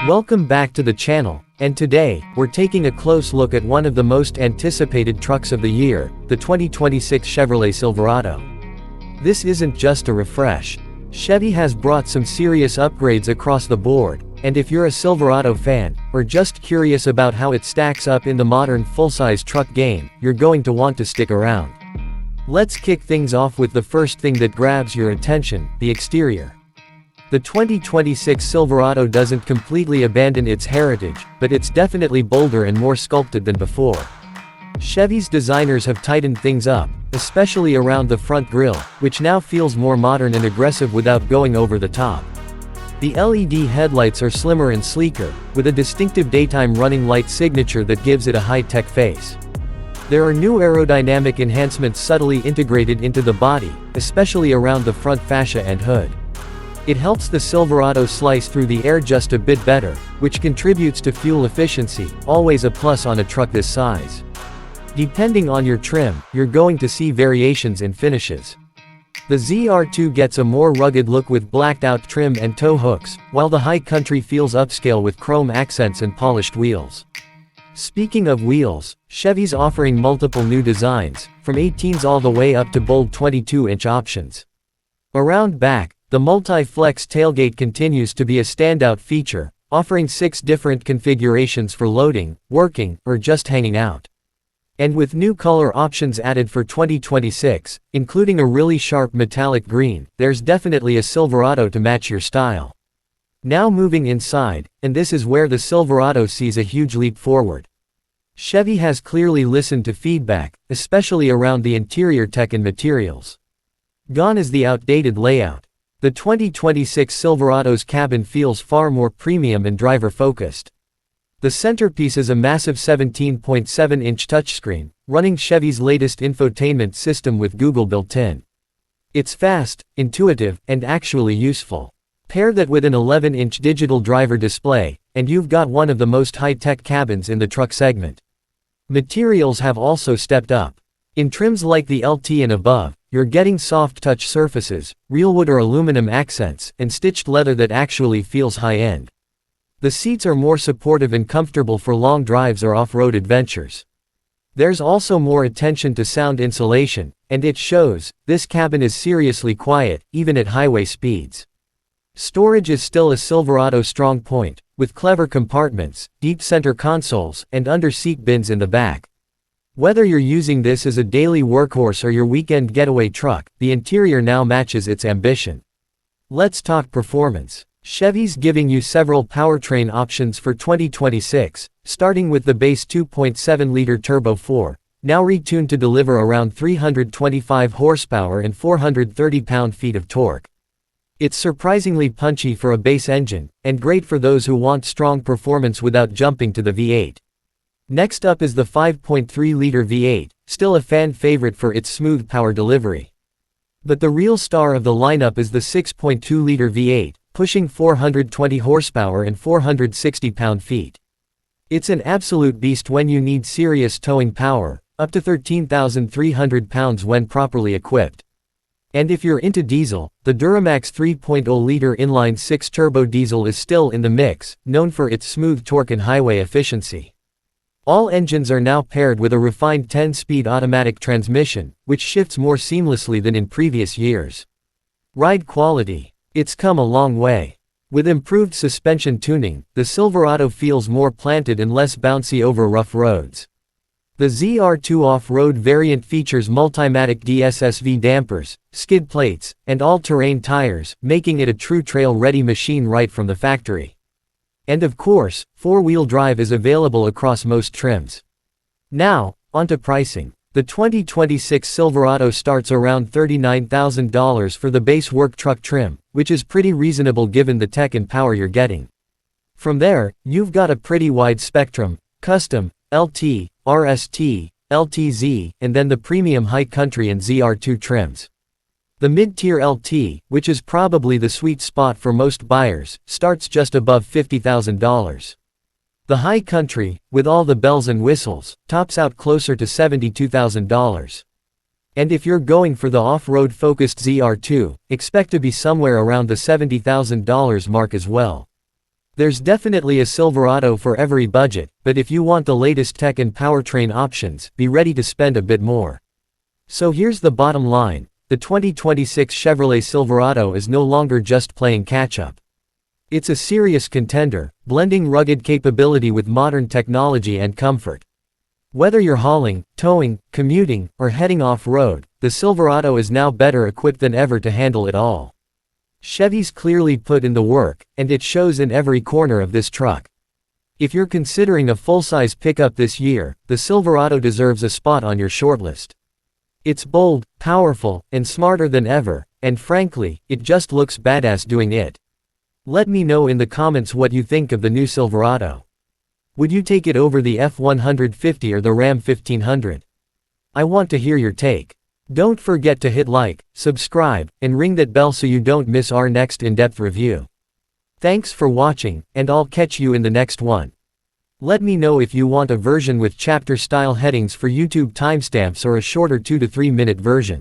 Welcome back to the channel, and today, we're taking a close look at one of the most anticipated trucks of the year, the 2026 Chevrolet Silverado. This isn't just a refresh. Chevy has brought some serious upgrades across the board, and if you're a Silverado fan, or just curious about how it stacks up in the modern full-size truck game, you're going to want to stick around. Let's kick things off with the first thing that grabs your attention, the exterior. The 2026 Silverado doesn't completely abandon its heritage, but it's definitely bolder and more sculpted than before. Chevy's designers have tightened things up, especially around the front grille, which now feels more modern and aggressive without going over the top. The LED headlights are slimmer and sleeker, with a distinctive daytime running light signature that gives it a high-tech face. There are new aerodynamic enhancements subtly integrated into the body, especially around the front fascia and hood. It helps the Silverado slice through the air just a bit better, which contributes to fuel efficiency, always a plus on a truck this size. Depending on your trim, you're going to see variations in finishes. The ZR2 gets a more rugged look with blacked-out trim and tow hooks, while the High Country feels upscale with chrome accents and polished wheels. Speaking of wheels, Chevy's offering multiple new designs, from 18s all the way up to bold 22-inch options. Around back, the Multi-Flex tailgate continues to be a standout feature, offering 6 different configurations for loading, working, or just hanging out. And with new color options added for 2026, including a really sharp metallic green, there's definitely a Silverado to match your style. Now moving inside, and this is where the Silverado sees a huge leap forward. Chevy has clearly listened to feedback, especially around the interior tech and materials. Gone is the outdated layout. The 2026 Silverado's cabin feels far more premium and driver-focused. The centerpiece is a massive 17.7-inch touchscreen, running Chevy's latest infotainment system with Google built in. It's fast, intuitive, and actually useful. Pair that with an 11-inch digital driver display, and you've got one of the most high-tech cabins in the truck segment. Materials have also stepped up. In trims like the LT and above, you're getting soft touch surfaces, real wood or aluminum accents, and stitched leather that actually feels high-end. The seats are more supportive and comfortable for long drives or off-road adventures. There's also more attention to sound insulation, and it shows. This cabin is seriously quiet, even at highway speeds. Storage is still a Silverado strong point, with clever compartments, deep center consoles, and under-seat bins in the back. Whether you're using this as a daily workhorse or your weekend getaway truck, the interior now matches its ambition. Let's talk performance. Chevy's giving you several powertrain options for 2026, starting with the base 2.7-liter Turbo 4, now retuned to deliver around 325 horsepower and 430 pound-feet of torque. It's surprisingly punchy for a base engine, and great for those who want strong performance without jumping to the V8. Next up is the 5.3-liter V8, still a fan favorite for its smooth power delivery. But the real star of the lineup is the 6.2-liter V8, pushing 420 horsepower and 460 pound-feet. It's an absolute beast when you need serious towing power, up to 13,300 pounds when properly equipped. And if you're into diesel, the Duramax 3.0-liter inline-6 turbo diesel is still in the mix, known for its smooth torque and highway efficiency. All engines are now paired with a refined 10-speed automatic transmission, which shifts more seamlessly than in previous years. Ride quality. It's come a long way. With improved suspension tuning, the Silverado feels more planted and less bouncy over rough roads. The ZR2 off-road variant features Multimatic DSSV dampers, skid plates, and all-terrain tires, making it a true trail-ready machine right from the factory. And of course, 4-wheel drive is available across most trims. Now, onto pricing. The 2026 Silverado starts around $39,000 for the base work truck trim, which is pretty reasonable given the tech and power you're getting. From there, you've got a pretty wide spectrum: Custom, LT, RST, LTZ, and then the premium High Country and ZR2 trims. The mid-tier LT, which is probably the sweet spot for most buyers, starts just above $50,000. The High Country, with all the bells and whistles, tops out closer to $72,000. And if you're going for the off-road focused ZR2, expect to be somewhere around the $70,000 mark as well. There's definitely a Silverado for every budget, but if you want the latest tech and powertrain options, be ready to spend a bit more. So here's the bottom line, the 2026 Chevrolet Silverado is no longer just playing catch-up. It's a serious contender, blending rugged capability with modern technology and comfort. Whether you're hauling, towing, commuting, or heading off-road, the Silverado is now better equipped than ever to handle it all. Chevy's clearly put in the work, and it shows in every corner of this truck. If you're considering a full-size pickup this year, the Silverado deserves a spot on your shortlist. It's bold, powerful, and smarter than ever, and frankly, it just looks badass doing it. Let me know in the comments what you think of the new Silverado. Would you take it over the F-150 or the Ram 1500? I want to hear your take. Don't forget to hit like, subscribe, and ring that bell so you don't miss our next in-depth review. Thanks for watching, and I'll catch you in the next one. Let me know if you want a version with chapter-style headings for YouTube timestamps or a shorter 2 to 3 minute version.